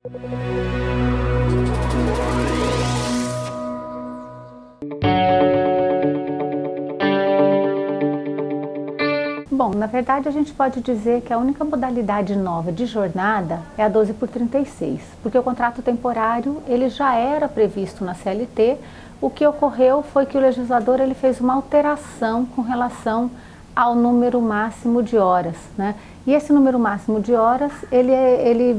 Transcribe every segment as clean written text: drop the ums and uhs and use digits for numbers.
Bom, na verdade a gente pode dizer que a única modalidade nova de jornada é a 12 por 36, porque o contrato temporário ele já era previsto na CLT. O que ocorreu foi que o legislador ele fez uma alteração com relação ao número máximo de horas, né? E esse número máximo de horas ele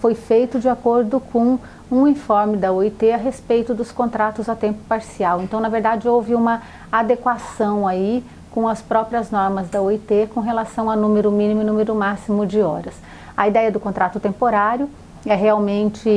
foi feito de acordo com um informe da OIT a respeito dos contratos a tempo parcial. Então, na verdade, houve uma adequação aí com as próprias normas da OIT com relação a número mínimo e número máximo de horas. A ideia do contrato temporário é realmente,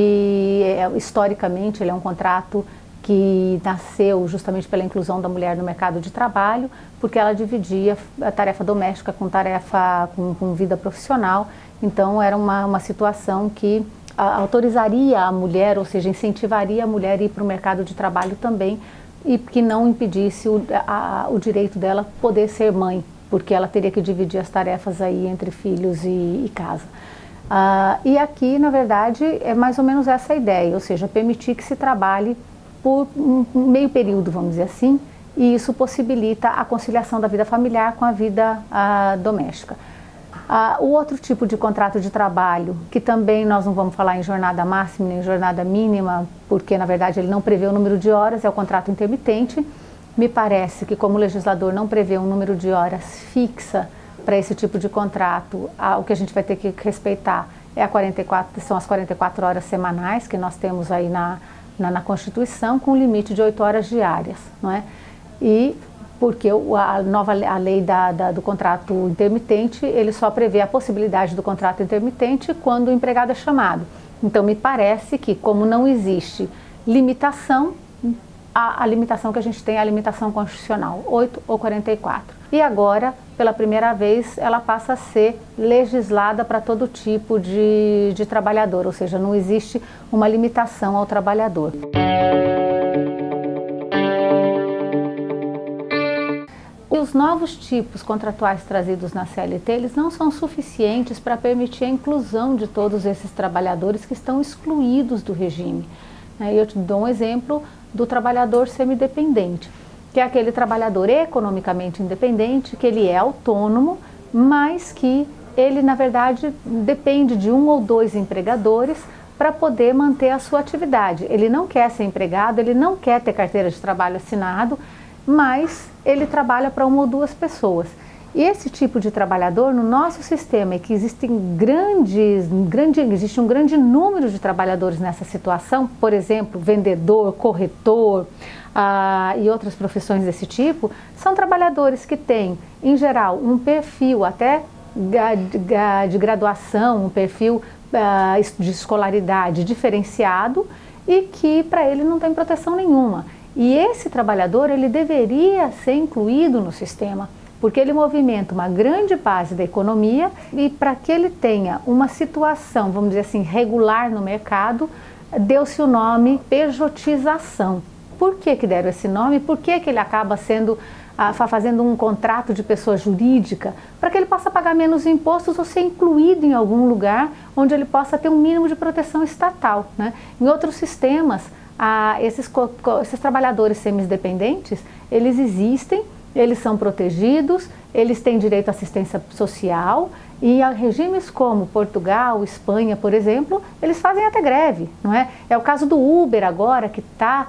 historicamente, ele é um contrato que nasceu justamente pela inclusão da mulher no mercado de trabalho, porque ela dividia a tarefa doméstica com tarefa com vida profissional. Então era uma situação que autorizaria a mulher, ou seja, incentivaria a mulher a ir para o mercado de trabalho também, e que não impedisse o direito dela poder ser mãe, porque ela teria que dividir as tarefas aí entre filhos e casa. E aqui, na verdade, é mais ou menos essa a ideia, ou seja, permitir que se trabalhe por um meio período, vamos dizer assim, e isso possibilita a conciliação da vida familiar com a vida doméstica. O outro tipo de contrato de trabalho, que também nós não vamos falar em jornada máxima nem jornada mínima, porque na verdade ele não prevê o número de horas, é o contrato intermitente. Me parece que como o legislador não prevê um número de horas fixa para esse tipo de contrato, o que a gente vai ter que respeitar são as 44 horas semanais que nós temos aí na Constituição, com limite de 8 horas diárias, não é? E porque a lei do contrato intermitente, ele só prevê a possibilidade do contrato intermitente quando o empregado é chamado. Então, me parece que, como não existe limitação, a limitação que a gente tem é a limitação constitucional, 8 ou 44. E agora, pela primeira vez, ela passa a ser legislada para todo tipo de trabalhador, ou seja, não existe uma limitação ao trabalhador. Os novos tipos contratuais trazidos na CLT, eles não são suficientes para permitir a inclusão de todos esses trabalhadores que estão excluídos do regime. Eu te dou um exemplo do trabalhador semidependente, que é aquele trabalhador economicamente independente, que ele é autônomo, mas que ele, na verdade, depende de um ou dois empregadores para poder manter a sua atividade. Ele não quer ser empregado, ele não quer ter carteira de trabalho assinado, mas ele trabalha para uma ou duas pessoas. E esse tipo de trabalhador, no nosso sistema, que existe um grande número de trabalhadores nessa situação, por exemplo, vendedor, corretor e outras profissões desse tipo, são trabalhadores que têm, em geral, um perfil até de graduação, um perfil de escolaridade diferenciado e que para ele não tem proteção nenhuma. E esse trabalhador, ele deveria ser incluído no sistema, porque ele movimenta uma grande base da economia e para que ele tenha uma situação, vamos dizer assim, regular no mercado, deu-se o nome pejotização. Por que deram esse nome? Por que ele acaba fazendo um contrato de pessoa jurídica? Para que ele possa pagar menos impostos ou ser incluído em algum lugar onde ele possa ter um mínimo de proteção estatal, né? Em outros sistemas, esses trabalhadores semidependentes, eles existem, eles são protegidos, eles têm direito à assistência social e a regimes como Portugal, Espanha, por exemplo, eles fazem até greve, não é? É o caso do Uber agora, que está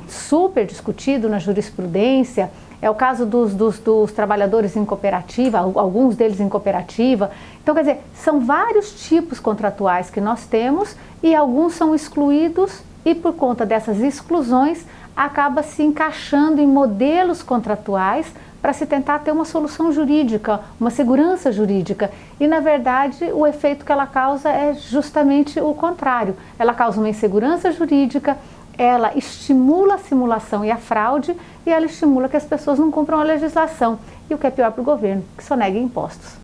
super discutido na jurisprudência. É o caso dos trabalhadores em cooperativa, alguns deles em cooperativa. Então, quer dizer, são vários tipos contratuais que nós temos e alguns são excluídos e por conta dessas exclusões acaba se encaixando em modelos contratuais para se tentar ter uma solução jurídica, uma segurança jurídica. E, na verdade, o efeito que ela causa é justamente o contrário. Ela causa uma insegurança jurídica, ela estimula a simulação e a fraude e ela estimula que as pessoas não cumpram a legislação. E o que é pior para o governo, que só nega impostos.